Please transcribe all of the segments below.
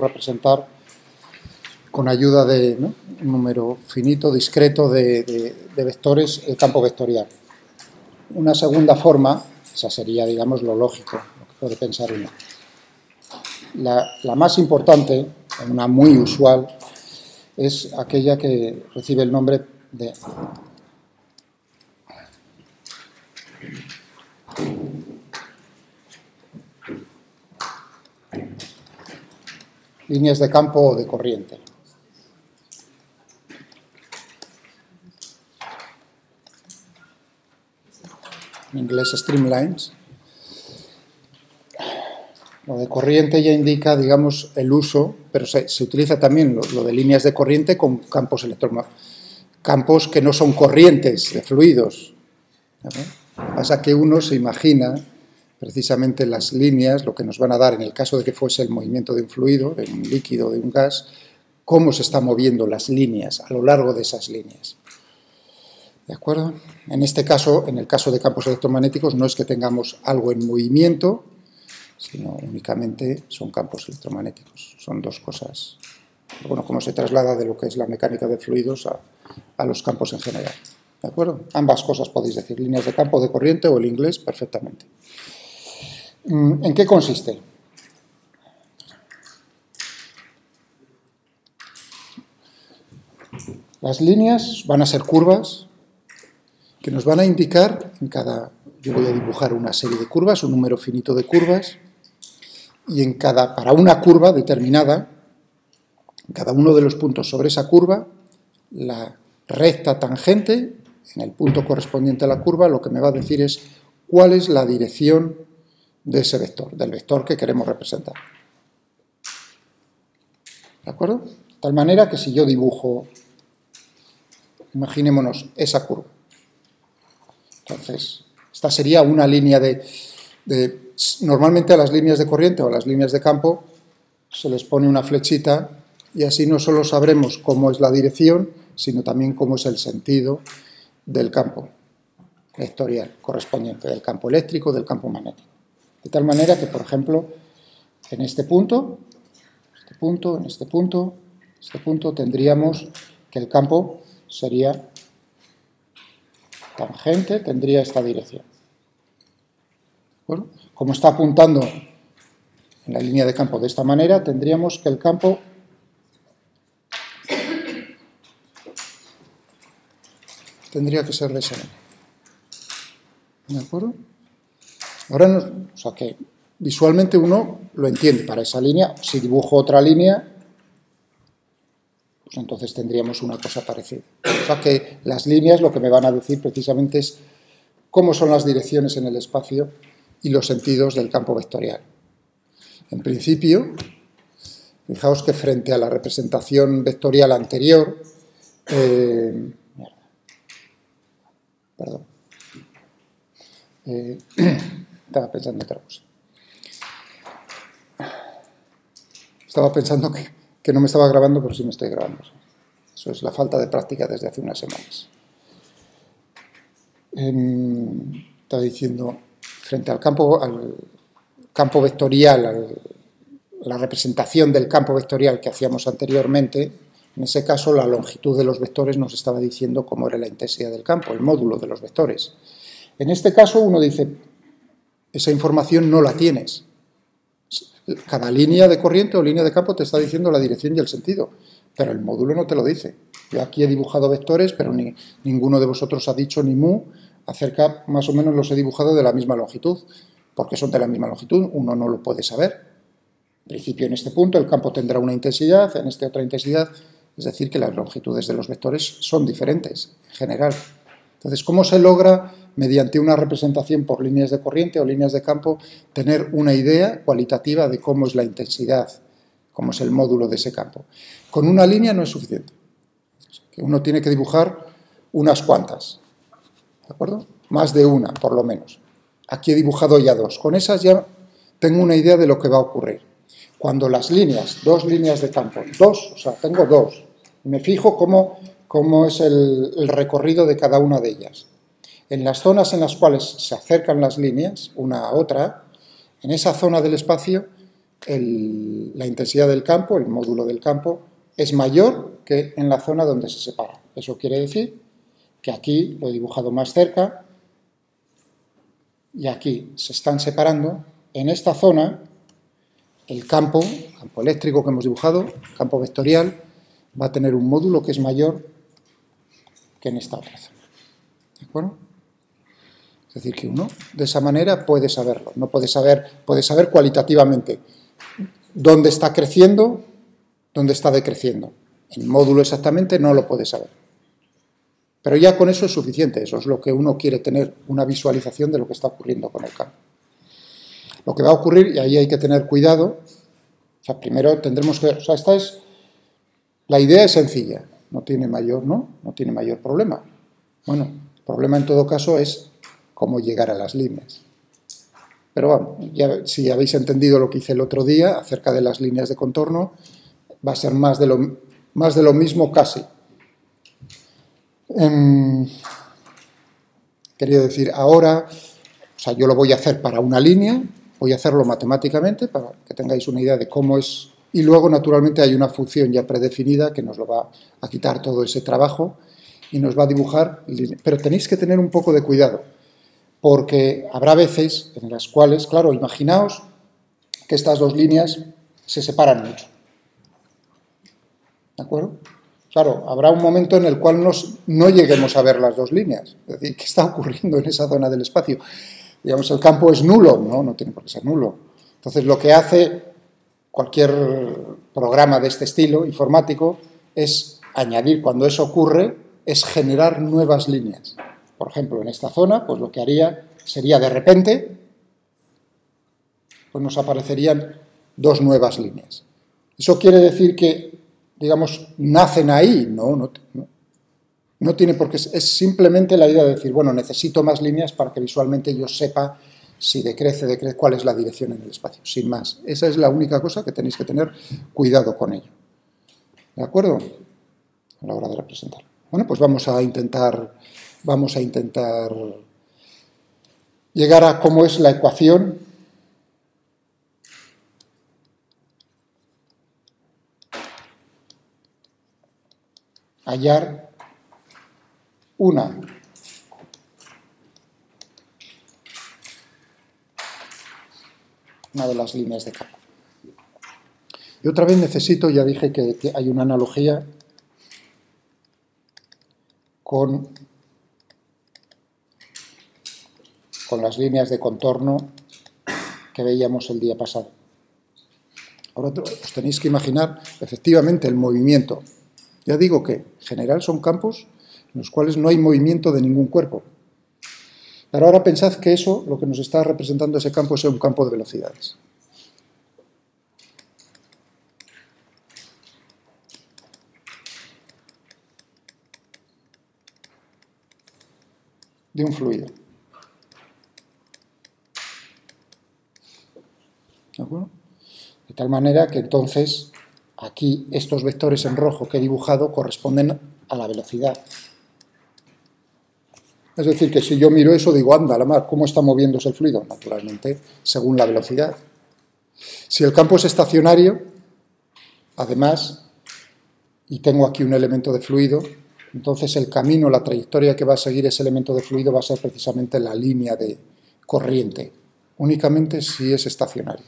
representar con ayuda de un número finito, discreto de vectores el campo vectorial. Una segunda forma, esa sería, digamos, lo lógico, lo que puede pensar uno. La más importante, una muy usual, es aquella que recibe el nombre de líneas de campo o de corriente. En inglés streamlines. Lo de corriente ya indica, digamos, el uso, pero se utiliza también lo de líneas de corriente con campos electromagnéticos, campos que no son corrientes de fluidos. Pasa que uno se imagina precisamente las líneas, lo que nos van a dar en el caso de que fuese el movimiento de un fluido, de un líquido, de un gas, cómo se están moviendo las líneas a lo largo de esas líneas. ¿De acuerdo? En este caso, en el caso de campos electromagnéticos, no es que tengamos algo en movimiento, sino únicamente son campos electromagnéticos. Son dos cosas. Bueno, cómo se traslada de lo que es la mecánica de fluidos a los campos en general. ¿De acuerdo? Ambas cosas podéis decir, líneas de campo, de corriente o el inglés, perfectamente. ¿En qué consiste? Las líneas van a ser curvas que nos van a indicar en cada... Yo voy a dibujar una serie de curvas, un número finito de curvas, y para una curva determinada, en cada uno de los puntos sobre esa curva, la recta tangente, en el punto correspondiente a la curva, lo que me va a decir es cuál es la dirección de ese vector, del vector que queremos representar. ¿De acuerdo? De tal manera que si yo dibujo, imaginémonos esa curva. Entonces, esta sería una línea normalmente a las líneas de corriente o a las líneas de campo se les pone una flechita y así no solo sabremos cómo es la dirección, sino también cómo es el sentido del campo vectorial correspondiente, del campo eléctrico, del campo magnético. De tal manera que, por ejemplo, en este punto, en este punto, tendríamos que el campo sería tangente, tendría esta dirección. Bueno, como está apuntando en la línea de campo de esta manera, tendríamos que el campo tendría que ser de esa manera. ¿De acuerdo? Ahora, o sea que visualmente uno lo entiende para esa línea. Si dibujo otra línea, pues entonces tendríamos una cosa parecida. O sea que las líneas lo que me van a decir precisamente es cómo son las direcciones en el espacio y los sentidos del campo vectorial. En principio, fijaos que frente a la representación vectorial anterior, estaba pensando en otra cosa. Estaba pensando que no me estaba grabando, pero sí me estoy grabando. Eso es la falta de práctica desde hace unas semanas. Estaba diciendo, frente al campo vectorial, la representación del campo vectorial que hacíamos anteriormente, en ese caso la longitud de los vectores nos estaba diciendo cómo era la intensidad del campo, el módulo de los vectores. En este caso uno dice, esa información no la tienes. Cada línea de corriente o línea de campo te está diciendo la dirección y el sentido, pero el módulo no te lo dice. Yo aquí he dibujado vectores, pero ninguno de vosotros ha dicho ni mu, acerca, más o menos los he dibujado de la misma longitud, porque son de la misma longitud, uno no lo puede saber. En principio, en este punto, el campo tendrá una intensidad, en este otra intensidad, es decir, que las longitudes de los vectores son diferentes, en general. Entonces, ¿cómo se logra, mediante una representación por líneas de corriente o líneas de campo, tener una idea cualitativa de cómo es la intensidad, cómo es el módulo de ese campo? Con una línea no es suficiente. Uno tiene que dibujar unas cuantas, ¿de acuerdo? Más de una, por lo menos. Aquí he dibujado ya dos. Con esas ya tengo una idea de lo que va a ocurrir. Cuando las líneas, dos líneas de campo, tengo dos, me fijo cómo es el recorrido de cada una de ellas. En las zonas en las cuales se acercan las líneas, una a otra, en esa zona del espacio la intensidad del campo, el módulo del campo, es mayor que en la zona donde se separa. Eso quiere decir que aquí lo he dibujado más cerca y aquí se están separando. En esta zona, el campo eléctrico que hemos dibujado, campo vectorial, va a tener un módulo que es mayor que en esta otra zona. ¿De acuerdo? Es decir, que uno de esa manera puede saberlo. No puede saber cualitativamente dónde está creciendo, dónde está decreciendo. El módulo exactamente no lo puede saber. Pero ya con eso es suficiente. Eso es lo que uno quiere tener, una visualización de lo que está ocurriendo con el campo. Lo que va a ocurrir, y ahí hay que tener cuidado, o sea, primero tendremos que... O sea, la idea es sencilla, no tiene mayor problema. Bueno, el problema en todo caso es cómo llegar a las líneas. Pero bueno, ya, si habéis entendido lo que hice el otro día acerca de las líneas de contorno, va a ser más de lo mismo casi. Quería decir, ahora, o sea, yo lo voy a hacer para una línea, voy a hacerlo matemáticamente para que tengáis una idea de cómo es, y luego naturalmente hay una función ya predefinida que nos lo va a quitar todo ese trabajo y nos va a dibujar, pero tenéis que tener un poco de cuidado, porque habrá veces en las cuales, claro, imaginaos que estas dos líneas se separan mucho, ¿de acuerdo? Claro, habrá un momento en el cual no lleguemos a ver las dos líneas, es decir, ¿qué está ocurriendo en esa zona del espacio? Digamos, el campo es nulo, no tiene por qué ser nulo. Entonces, lo que hace cualquier programa de este estilo, informático, es añadir, cuando eso ocurre, es generar nuevas líneas. Por ejemplo, en esta zona, pues lo que haría sería, de repente, pues nos aparecerían dos nuevas líneas. ¿Eso quiere decir que, digamos, nacen ahí? No tiene por qué, es simplemente la idea de decir, bueno, necesito más líneas para que visualmente yo sepa si decrece, cuál es la dirección en el espacio, sin más. Esa es la única cosa que tenéis que tener cuidado con ello. ¿De acuerdo? A la hora de representar. Bueno, pues vamos a intentar llegar a cómo es la ecuación hallar una de las líneas de campo. Y otra vez necesito, ya dije que hay una analogía con las líneas de contorno que veíamos el día pasado. Ahora os tenéis que imaginar efectivamente el movimiento. Ya digo que en general son campos en los cuales no hay movimiento de ningún cuerpo. Pero ahora pensad que eso, lo que nos está representando ese campo, es un campo de velocidades. De un fluido. ¿De acuerdo? De tal manera que entonces aquí estos vectores en rojo que he dibujado corresponden a la velocidad. Es decir, que si yo miro eso, digo, anda, la mar, ¿cómo está moviéndose el fluido? Naturalmente, según la velocidad. Si el campo es estacionario, además, y tengo aquí un elemento de fluido, entonces el camino, la trayectoria que va a seguir ese elemento de fluido va a ser precisamente la línea de corriente, únicamente si es estacionario.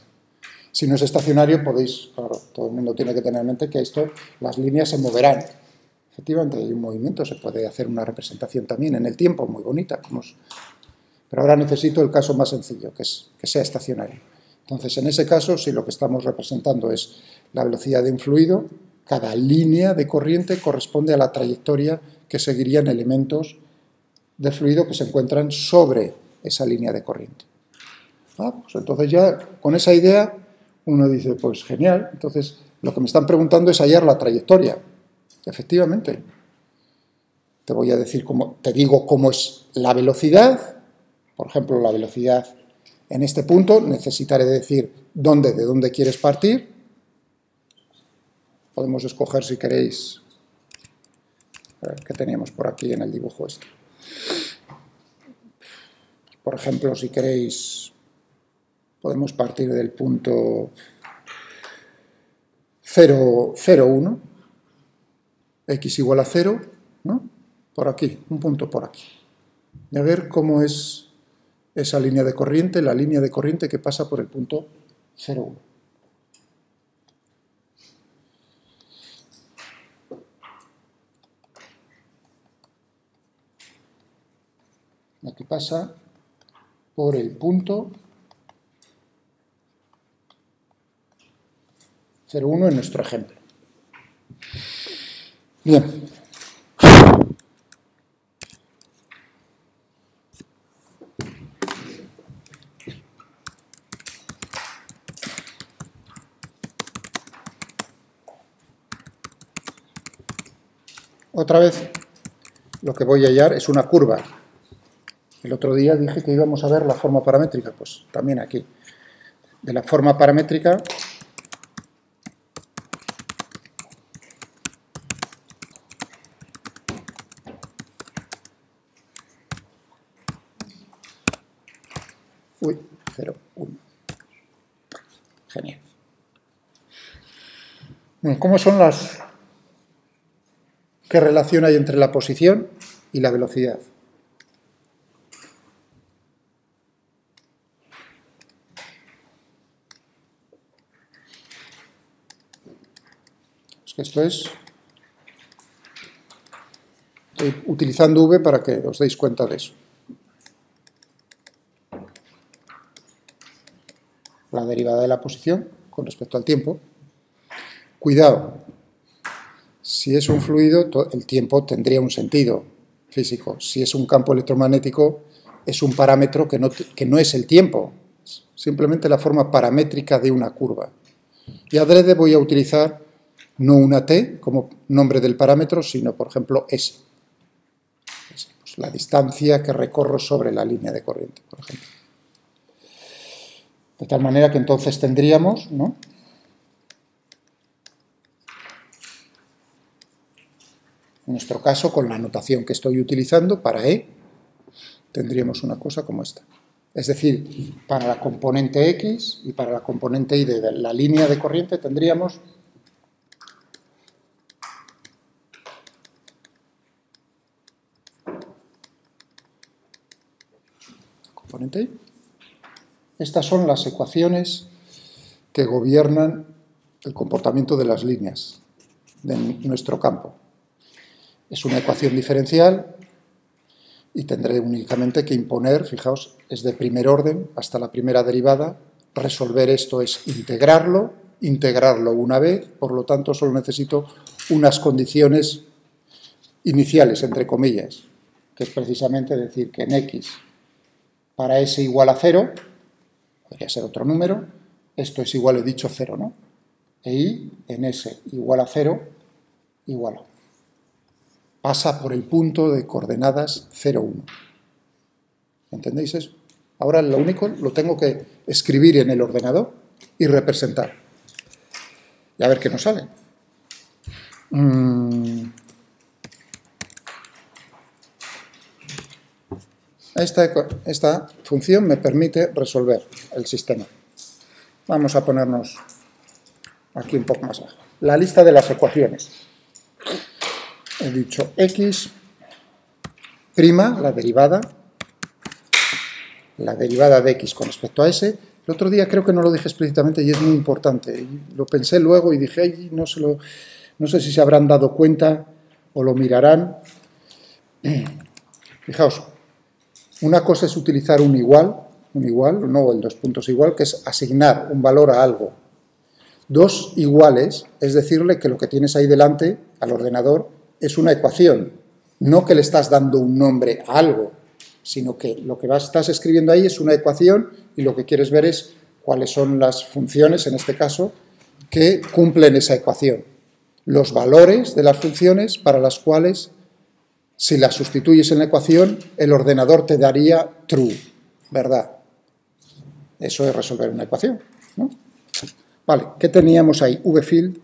Si no es estacionario, podéis, claro, todo el mundo tiene que tener en mente que las líneas se moverán. Efectivamente, hay un movimiento, se puede hacer una representación también en el tiempo, muy bonita. Pero ahora necesito el caso más sencillo, que sea estacionario. Entonces, en ese caso, si lo que estamos representando es la velocidad de un fluido, cada línea de corriente corresponde a la trayectoria que seguirían elementos de fluido que se encuentran sobre esa línea de corriente. Pues entonces ya, con esa idea, uno dice, pues genial, entonces lo que me están preguntando es hallar la trayectoria. Efectivamente, te digo cómo es la velocidad. Por ejemplo, la velocidad en este punto, necesitaré decir de dónde quieres partir. Podemos escoger, si queréis, a ver, ¿qué teníamos por aquí en el dibujo este? Por ejemplo, si queréis, podemos partir del punto 0, 0, 1, x igual a 0, ¿no? Por aquí, un punto por aquí. Y a ver cómo es esa línea de corriente, la línea de corriente que pasa por el punto 0, 1. La que pasa por el punto 0,1 en nuestro ejemplo. Bien. Otra vez lo que voy a hallar es una curva. El otro día dije que íbamos a ver la forma paramétrica, pues también aquí. De la forma paramétrica uy, 0, 1. Genial. Bueno, ¿cómo son las... ¿Qué relación hay entre la posición y la velocidad? Es que esto es... Estoy utilizando V para que os deis cuenta de eso. La derivada de la posición con respecto al tiempo. Cuidado, si es un fluido, el tiempo tendría un sentido físico. Si es un campo electromagnético, es un parámetro que no es el tiempo, simplemente la forma paramétrica de una curva. Y adrede voy a utilizar no una t como nombre del parámetro, sino, por ejemplo, s. Pues la distancia que recorro sobre la línea de corriente, por ejemplo. De tal manera que entonces tendríamos, ¿no?, en nuestro caso, con la notación que estoy utilizando para E, tendríamos una cosa como esta. Es decir, para la componente X y para la componente Y de la línea de corriente tendríamos componente Y. Estas son las ecuaciones que gobiernan el comportamiento de las líneas de nuestro campo. Es una ecuación diferencial y tendré únicamente que imponer, fijaos, es de primer orden hasta la primera derivada. Resolver esto es integrarlo una vez, por lo tanto solo necesito unas condiciones iniciales, entre comillas, que es precisamente decir que en X para S igual a 0, podría ser otro número, esto es igual, he dicho 0, ¿no? E Y en S igual a 0, igual a 1. Pasa por el punto de coordenadas 0, 1. ¿Entendéis eso? Ahora lo único lo tengo que escribir en el ordenador y representar. Y a ver qué nos sale. Esta función me permite resolver el sistema. Vamos a ponernos aquí un poco más abajo. La lista de las ecuaciones. He dicho X', la derivada de X con respecto a S. El otro día creo que no lo dije explícitamente y es muy importante. Y lo pensé luego y dije, ay, no sé si se habrán dado cuenta o lo mirarán. Fijaos, una cosa es utilizar un igual, no el dos puntos igual, que es asignar un valor a algo. Dos iguales es decirle que lo que tienes ahí delante, al ordenador, es una ecuación, no que le estás dando un nombre a algo, sino que lo que estás escribiendo ahí es una ecuación y lo que quieres ver es cuáles son las funciones, en este caso, que cumplen esa ecuación. Los valores de las funciones para las cuales, si las sustituyes en la ecuación, el ordenador te daría true, ¿verdad? Eso es resolver una ecuación, ¿no? Vale, ¿qué teníamos ahí? VField.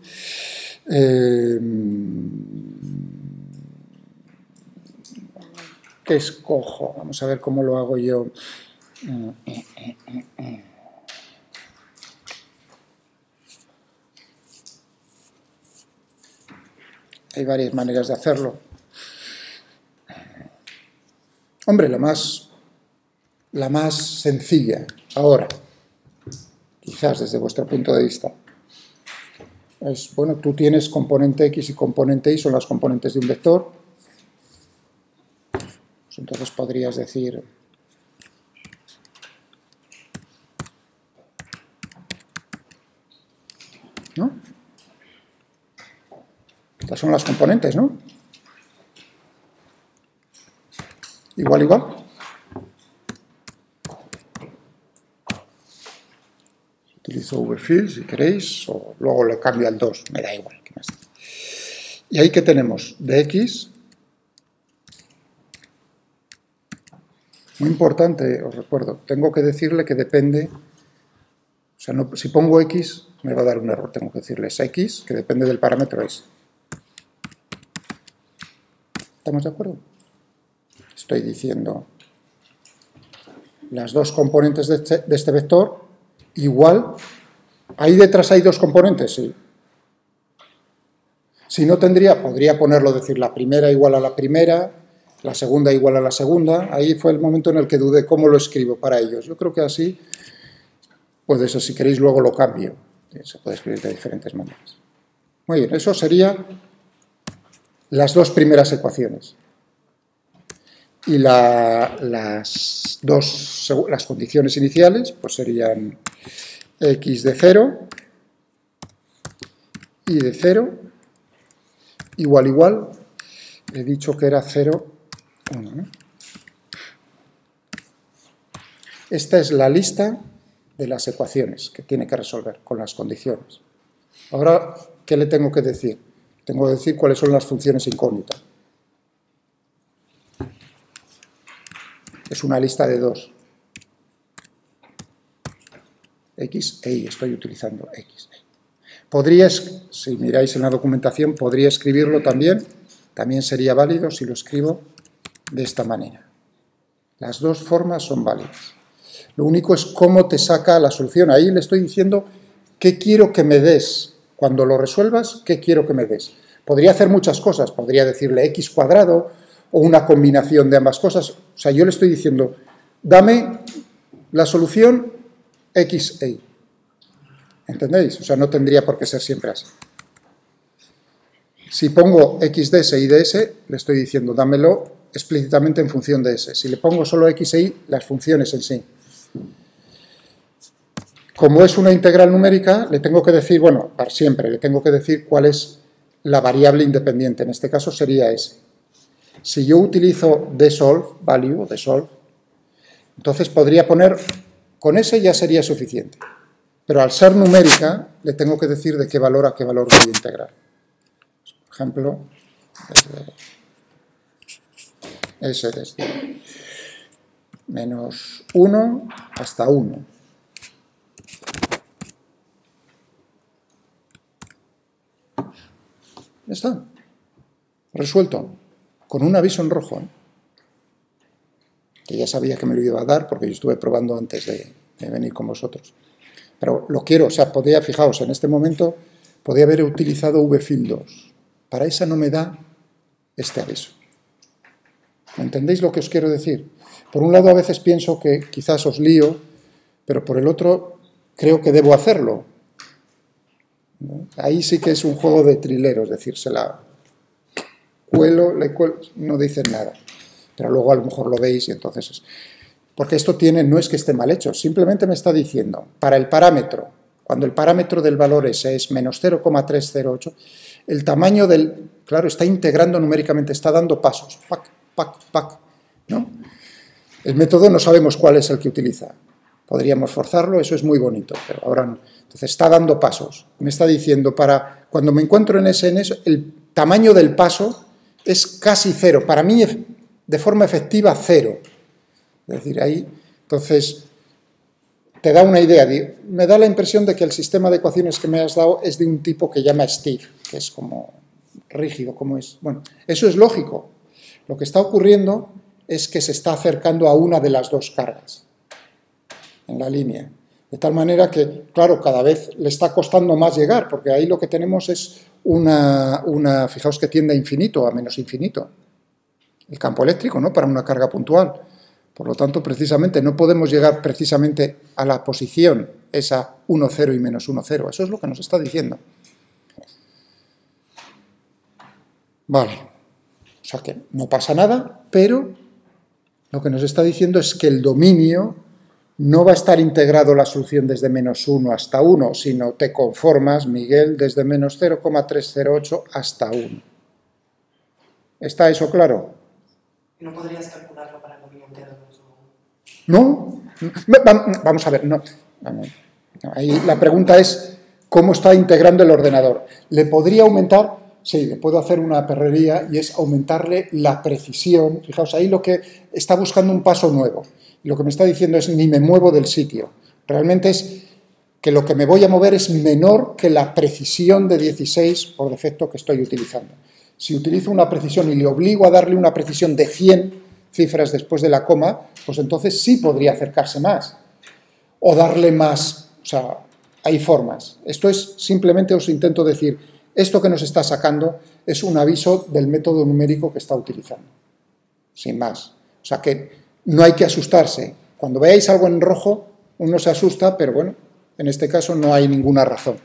¿Qué escojo? Vamos a ver cómo lo hago yo. Hay varias maneras de hacerlo. Hombre, la más sencilla, ahora, quizás desde vuestro punto de vista, es, bueno, tú tienes componente X y componente Y, son las componentes de un vector. Pues entonces podrías decir, ¿no? Estas son las componentes, ¿no? Igual, igual. Utilizo vfill si queréis, o luego le cambio al 2, me da igual. ¿Qué más? Y ahí que tenemos de X. Muy importante, os recuerdo, tengo que decirle que depende, o sea, no, si pongo X me va a dar un error, tengo que decirles X, que depende del parámetro S. ¿Estamos de acuerdo? Estoy diciendo las dos componentes de este vector igual. ¿Ahí detrás hay dos componentes? Sí. Si no podría ponerlo, decir la primera igual a la primera, la segunda igual a la segunda. Ahí fue el momento en el que dudé cómo lo escribo para ellos. Yo creo que así, pues eso, si queréis luego lo cambio. Se puede escribir de diferentes maneras. Muy bien, eso sería las dos primeras ecuaciones. Y las condiciones iniciales pues serían x de 0 y de 0 igual igual. He dicho que era 0, 1, ¿no? Esta es la lista de las ecuaciones que tiene que resolver con las condiciones. Ahora, ¿qué le tengo que decir? Tengo que decir cuáles son las funciones incógnitas. Es una lista de 2. X e Y, estoy utilizando X. Podrías, si miráis en la documentación, podría escribirlo también sería válido si lo escribo de esta manera. Las dos formas son válidas. Lo único es cómo te saca la solución. Ahí le estoy diciendo qué quiero que me des. Cuando lo resuelvas, qué quiero que me des. Podría hacer muchas cosas. Podría decirle x cuadrado o una combinación de ambas cosas. O sea, yo le estoy diciendo, dame la solución x e y. ¿Entendéis? O sea, no tendría por qué ser siempre así. Si pongo x de s y de s, le estoy diciendo, dámelo explícitamente en función de s. Si le pongo solo x e y, las funciones en sí. Como es una integral numérica, le tengo que decir, bueno, para siempre, le tengo que decir cuál es la variable independiente. En este caso sería s. Si yo utilizo dsolve, value, dsolve, entonces podría poner, con s ya sería suficiente. Pero al ser numérica, le tengo que decir de qué valor a qué valor voy a integrar. Por ejemplo, desde menos 1 hasta 1. Ya está. Resuelto. Con un aviso en rojo. Que ya sabía que me lo iba a dar porque yo estuve probando antes de venir con vosotros. Pero lo quiero, o sea, podría, fijaos, en este momento podría haber utilizado vfill 2. Para esa no me da este aviso. ¿Entendéis lo que os quiero decir? Por un lado, a veces pienso que quizás os lío, pero por el otro, creo que debo hacerlo. ¿No? Ahí sí que es un juego de trileros, es decir, se la cuelo, le cuelo, no dicen nada. Pero luego a lo mejor lo veis y entonces es... Porque esto no es que esté mal hecho, simplemente me está diciendo, para el parámetro, cuando el parámetro del valor S es menos 0,308, el tamaño del... Claro, está integrando numéricamente, está dando pasos, pac, pac, pac, ¿no? El método no sabemos cuál es el que utiliza. Podríamos forzarlo, eso es muy bonito, pero ahora no. Entonces está dando pasos. Me está diciendo, cuando me encuentro en eso, el tamaño del paso es casi 0. Para mí, de forma efectiva, 0. Es decir, ahí, entonces, te da una idea. Me da la impresión de que el sistema de ecuaciones que me has dado es de un tipo que llama Steve, que es como rígido, como es. Bueno, eso es lógico. Lo que está ocurriendo es que se está acercando a una de las dos cargas en la línea. De tal manera que, claro, cada vez le está costando más llegar, porque ahí lo que tenemos es fijaos que tiende a infinito, a menos infinito, el campo eléctrico, ¿no? Para una carga puntual. Por lo tanto, precisamente, no podemos llegar precisamente a la posición, esa 1, 0 y menos 1, 0. Eso es lo que nos está diciendo. Vale. O sea que no pasa nada, pero lo que nos está diciendo es que el dominio no va a estar integrado la solución desde menos 1 hasta 1, sino te conformas, Miguel, desde menos 0,308 hasta 1. ¿Está eso claro? ¿No podrías calcularlo para el dominio entero? No. Vamos a ver, no. Ahí la pregunta es, ¿cómo está integrando el ordenador? ¿Le podría aumentar? Sí, le puedo hacer una perrería y es aumentarle la precisión. Fijaos, ahí lo que está buscando un paso nuevo. Lo que me está diciendo es ni me muevo del sitio. Realmente es que lo que me voy a mover es menor que la precisión de 16 por defecto que estoy utilizando. Si utilizo una precisión y le obligo a darle una precisión de 100 cifras después de la coma, pues entonces sí podría acercarse más. O darle más. O sea, hay formas. Esto es simplemente, os intento decir, esto que nos está sacando es un aviso del método numérico que está utilizando. Sin más. O sea que no hay que asustarse. Cuando veáis algo en rojo, uno se asusta, pero bueno, en este caso no hay ninguna razón.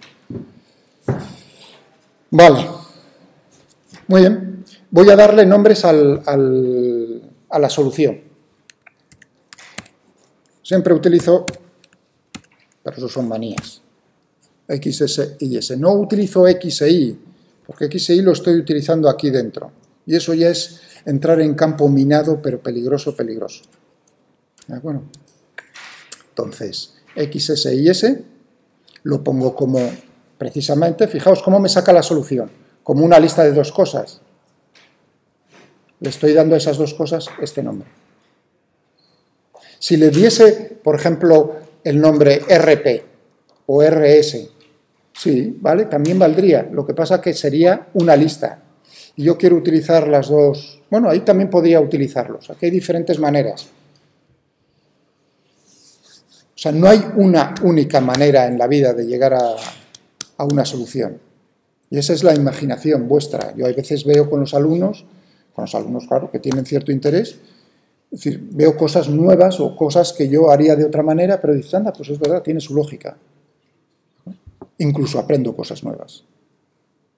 Vale. Muy bien. Voy a darle nombres a la solución. Siempre utilizo, pero eso son manías, X, S y S. No utilizo X e Y, porque X e Y lo estoy utilizando aquí dentro. Y eso ya es entrar en campo minado, pero peligroso, peligroso. ¿De acuerdo? Entonces, X, S y S lo pongo como, precisamente, fijaos cómo me saca la solución, como una lista de dos cosas. Le estoy dando a esas dos cosas este nombre. Si le diese, por ejemplo, el nombre RP o RS, sí, ¿vale? También valdría. Lo que pasa es que sería una lista. Y yo quiero utilizar las dos. Bueno, ahí también podría utilizarlos. Aquí hay diferentes maneras. O sea, no hay una única manera en la vida de llegar a una solución. Y esa es la imaginación vuestra. Yo a veces veo con los alumnos, claro, que tienen cierto interés, es decir, veo cosas nuevas o cosas que yo haría de otra manera, pero dices, anda, pues es verdad, tiene su lógica. Incluso aprendo cosas nuevas.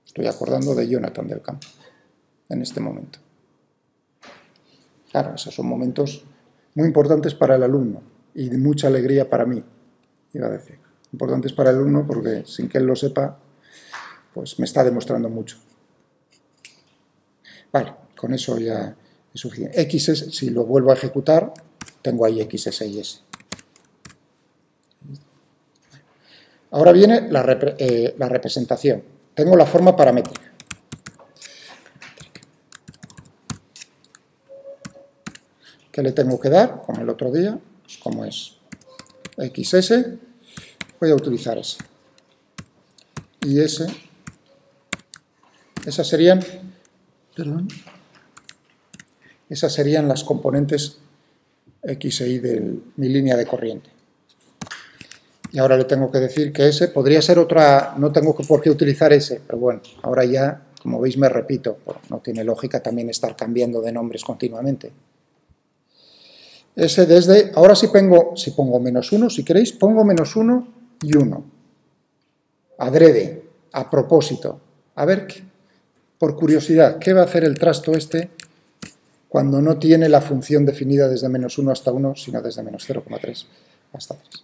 Estoy acordando de Jonathan del Campo en este momento. Claro, esos son momentos muy importantes para el alumno y de mucha alegría para mí, iba a decir. Importantes para el alumno porque sin que él lo sepa, pues me está demostrando mucho. Vale, con eso ya es suficiente. X, si lo vuelvo a ejecutar, tengo ahí X, S y S. Ahora viene la representación. Tengo la forma paramétrica. ¿Qué le tengo que dar? Como el otro día, pues como es XS, voy a utilizar S. Y S, esas serían las componentes X e Y de mi línea de corriente. Y ahora le tengo que decir que S podría ser otra, no tengo por qué utilizar S, pero bueno, ahora ya, como veis, me repito, no tiene lógica también estar cambiando de nombres continuamente. S desde, ahora si pongo menos 1, si queréis, pongo menos 1 y 1. Adrede, a propósito. A ver, por curiosidad, ¿qué va a hacer el trasto este cuando no tiene la función definida desde menos 1 hasta 1, sino desde menos 0,3 hasta 3?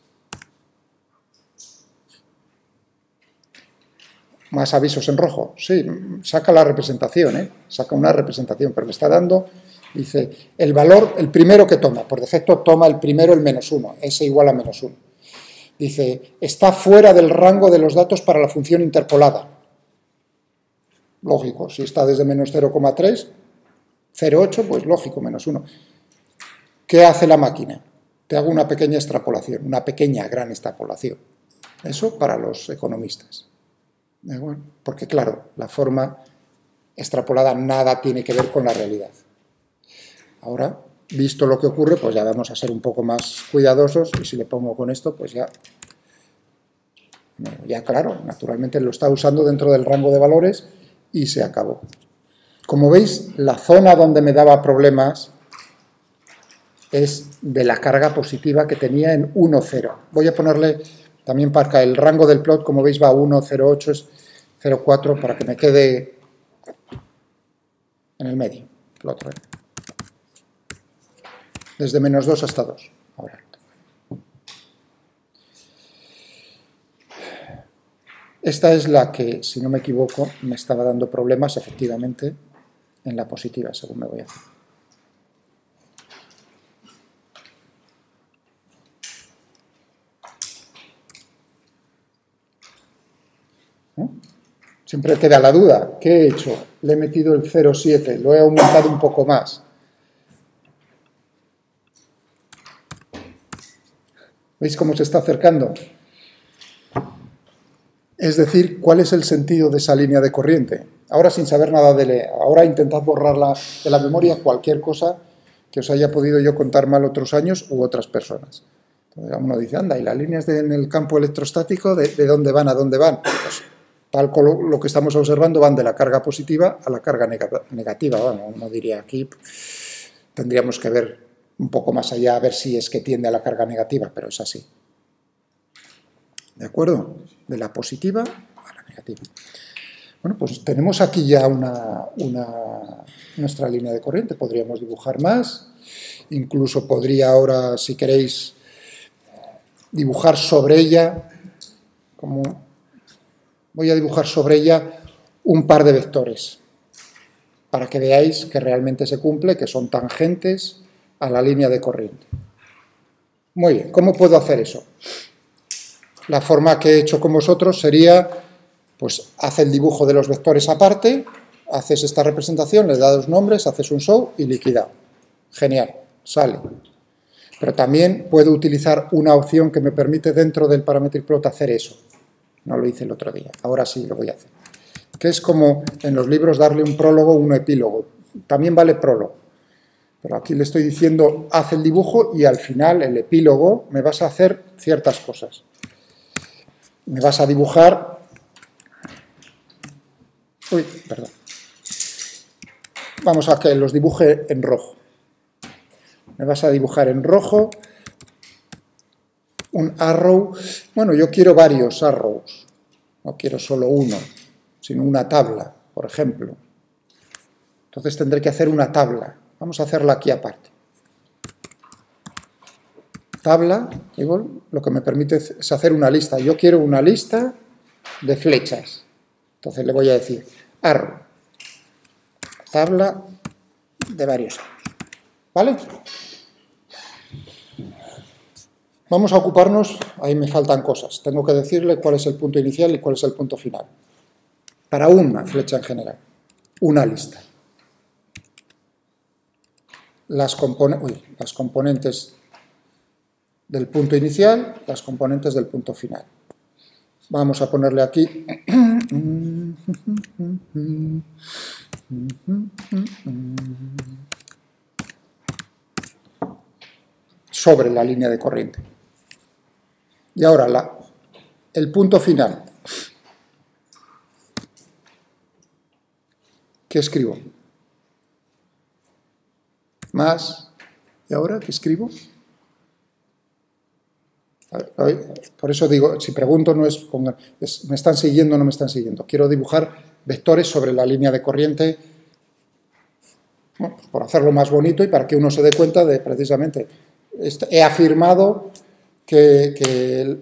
Más avisos en rojo. Sí, saca la representación, saca una representación, pero me está dando, dice, el valor, el primero que toma, por defecto toma el primero el menos 1, S igual a menos 1. Dice, está fuera del rango de los datos para la función interpolada. Lógico, si está desde menos 0,3, 0,8, pues lógico, menos 1. ¿Qué hace la máquina? Te hago una pequeña extrapolación, una pequeña, gran extrapolación. Eso para los economistas. Bueno, porque claro, la forma extrapolada nada tiene que ver con la realidad. Ahora, visto lo que ocurre, pues ya vamos a ser un poco más cuidadosos y si le pongo con esto, pues ya Ya claro, naturalmente lo está usando dentro del rango de valores y se acabó. Como veis, la zona donde me daba problemas es de la carga positiva que tenía en 1, 0. Voy a ponerle también para el rango del plot, como veis va a 1, 0, 8, 0, 4, para que me quede en el medio. Plot, desde menos 2 hasta 2. Ahora. Esta es la que, si no me equivoco, me estaba dando problemas, efectivamente, en la positiva, según me voy a hacer. Siempre queda la duda. ¿Qué he hecho? Le he metido el 0,7, lo he aumentado un poco más. ¿Veis cómo se está acercando? Es decir, ¿cuál es el sentido de esa línea de corriente? Ahora sin saber nada ahora intentad borrarla de la memoria cualquier cosa que os haya podido yo contar mal otros años u otras personas. Entonces uno dice, anda, ¿y las líneas en el campo electrostático de dónde van, a dónde van? Pues, tal como lo que estamos observando van de la carga positiva a la carga negativa. Bueno, uno diría aquí, tendríamos que ver un poco más allá a ver si es que tiende a la carga negativa, pero es así. ¿De acuerdo? De la positiva a la negativa. Bueno, pues tenemos aquí ya nuestra línea de corriente. Podríamos dibujar más. Incluso podría ahora, si queréis, dibujar sobre ella, voy a dibujar sobre ella un par de vectores, para que veáis que realmente se cumple, que son tangentes a la línea de corriente. Muy bien, ¿cómo puedo hacer eso? La forma que he hecho con vosotros sería, pues, haz el dibujo de los vectores aparte, haces esta representación, le das los nombres, haces un show y liquidado. Genial, sale. Pero también puedo utilizar una opción que me permite dentro del parametric plot hacer eso. No lo hice el otro día, ahora sí lo voy a hacer. Que es como en los libros darle un prólogo o un epílogo. También vale prólogo. Pero aquí le estoy diciendo, haz el dibujo y al final, el epílogo, me vas a hacer ciertas cosas. Me vas a dibujar... Uy, perdón. Vamos a que los dibuje en rojo. Me vas a dibujar en rojo un arrow. Bueno, yo quiero varios arrows. No quiero solo uno, sino una tabla, por ejemplo. Entonces tendré que hacer una tabla. Vamos a hacerla aquí aparte. Tabla, lo que me permite es hacer una lista. Yo quiero una lista de flechas. Entonces le voy a decir arrow, tabla de varios arrows. ¿Vale? Vamos a ocuparnos, ahí me faltan cosas. Tengo que decirle cuál es el punto inicial y cuál es el punto final. Para una flecha en general. Una lista. Las componentes del punto inicial, las componentes del punto final. Vamos a ponerle aquí sobre la línea de corriente. Y ahora el punto final. ¿Qué escribo? Más. ¿Y ahora qué escribo? Por eso digo, si pregunto no es, ¿me están siguiendo o no me están siguiendo? Quiero dibujar vectores sobre la línea de corriente, bueno, por hacerlo más bonito y para que uno se dé cuenta de, precisamente, he afirmado que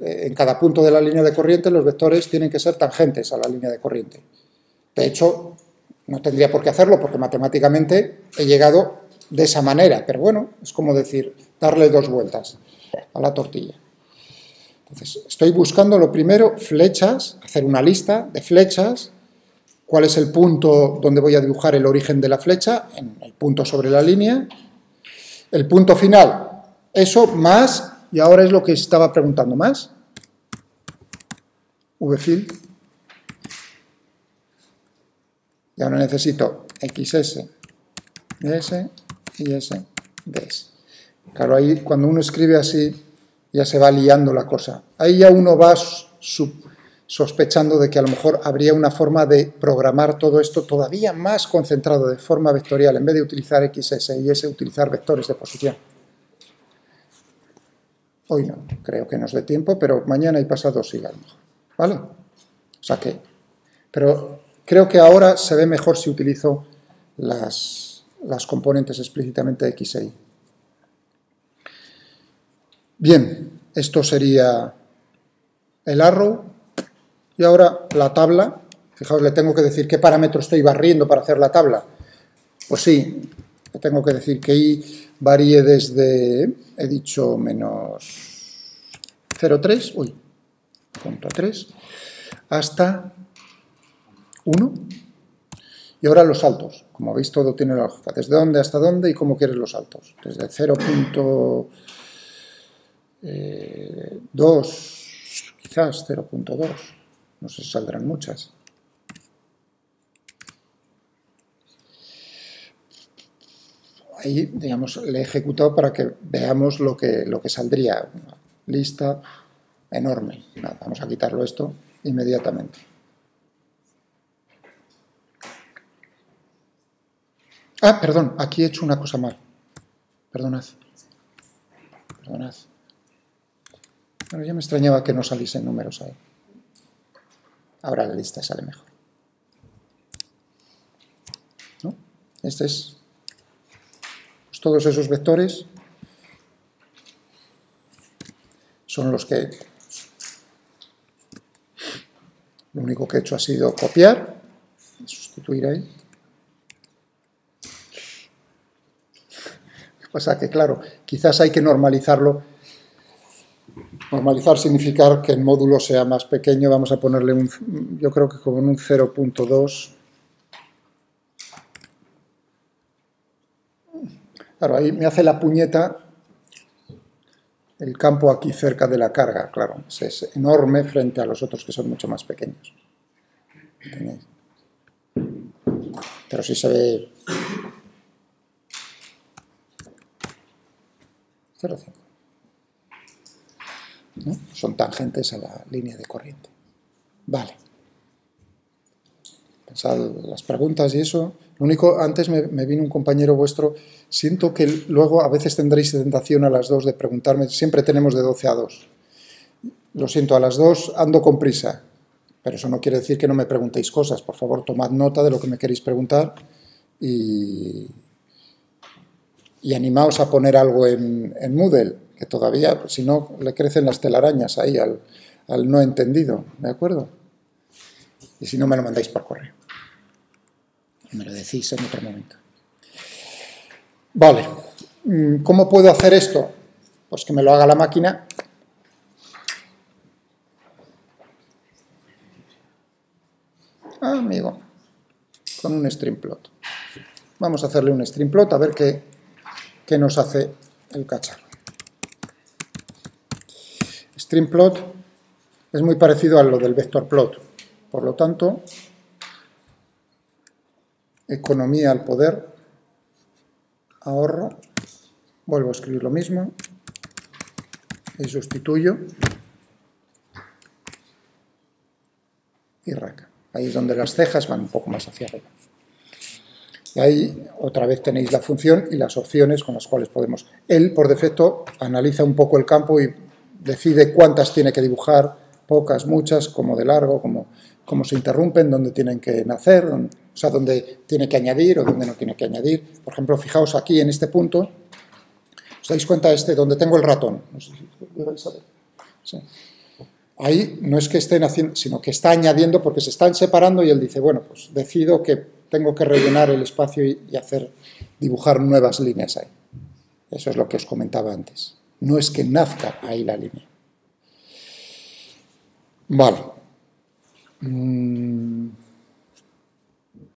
en cada punto de la línea de corriente los vectores tienen que ser tangentes a la línea de corriente. De hecho, no tendría por qué hacerlo porque matemáticamente he llegado de esa manera, pero bueno, es como decir, darle dos vueltas a la tortilla. Entonces, estoy buscando lo primero, flechas, hacer una lista de flechas, cuál es el punto donde voy a dibujar el origen de la flecha, en el punto sobre la línea, el punto final, eso más, y ahora es lo que estaba preguntando, más, vfill, y ahora necesito xs, ds y s, ds. Claro, ahí cuando uno escribe así, ya se va liando la cosa. Ahí ya uno va sospechando de que a lo mejor habría una forma de programar todo esto todavía más concentrado de forma vectorial, en vez de utilizar XS y S, utilizar vectores de posición. Hoy no, creo que nos dé tiempo, pero mañana y pasado sí, a lo mejor. ¿Vale? O sea que... Pero creo que ahora se ve mejor si utilizo las componentes explícitamente X e Y. Bien, esto sería el arrow. Y ahora la tabla. Fijaos, le tengo que decir qué parámetro estoy barriendo para hacer la tabla. Pues sí, le tengo que decir que Y varíe desde, he dicho, menos 0,3, uy, punto 3, hasta 1. Y ahora los saltos. Como veis, todo tiene la lógica. ¿Desde dónde hasta dónde y cómo quieres los saltos? Desde 0,2, quizás 0,2. No sé si saldrán muchas. Ahí, digamos, le he ejecutado para que veamos lo que saldría. Una lista enorme. Nada, vamos a quitarlo esto inmediatamente. Ah, perdón, aquí he hecho una cosa mal. Perdonad. Perdonad. Bueno, ya me extrañaba que no saliesen números ahí. Ahora la lista sale mejor. ¿No? Este es... Pues todos esos vectores son los que... Lo único que he hecho ha sido copiar y sustituir ahí. Lo que pasa que, claro, quizás hay que normalizarlo. Normalizar significa que el módulo sea más pequeño. Vamos a ponerle un, yo creo que como en un 0,2. Claro, ahí me hace la puñeta el campo aquí cerca de la carga, claro. Es enorme frente a los otros que son mucho más pequeños. ¿Entendéis? Pero sí se ve 0,5. ¿No? Son tangentes a la línea de corriente. Vale. Pensad las preguntas y eso. Lo único, antes me vino un compañero vuestro, siento que luego a veces tendréis tentación a las 2 de preguntarme, siempre tenemos de 12 a 2. Lo siento, a las 2 ando con prisa, pero eso no quiere decir que no me preguntéis cosas. Por favor, tomad nota de lo que me queréis preguntar y animaos a poner algo en Moodle, que todavía, si no, le crecen las telarañas ahí al no entendido, ¿de acuerdo? Y si no, me lo mandáis por correo. Me lo decís en otro momento. Vale. ¿Cómo puedo hacer esto? Pues que me lo haga la máquina. Ah, amigo. Con un streamplot. Vamos a hacerle un streamplot a ver qué nos hace el cacharro. Streamplot es muy parecido a lo del vectorplot. Por lo tanto, economía al poder, ahorro, vuelvo a escribir lo mismo y sustituyo y raca. Ahí es donde las cejas van un poco más hacia arriba. Y ahí otra vez tenéis la función y las opciones con las cuales podemos... Él, por defecto, analiza un poco el campo y decide cuántas tiene que dibujar, pocas, muchas, como de largo, cómo se interrumpen, dónde tienen que nacer, o sea, dónde tiene que añadir o dónde no tiene que añadir. Por ejemplo, fijaos aquí en este punto, ¿os dais cuenta donde tengo el ratón? No sé si lo vais a ver. Sí. Ahí no es que estén haciendo, sino que está añadiendo porque se están separando y él dice, bueno, pues decido que tengo que rellenar el espacio y dibujar nuevas líneas ahí. Eso es lo que os comentaba antes. No es que nazca ahí la línea. Vale.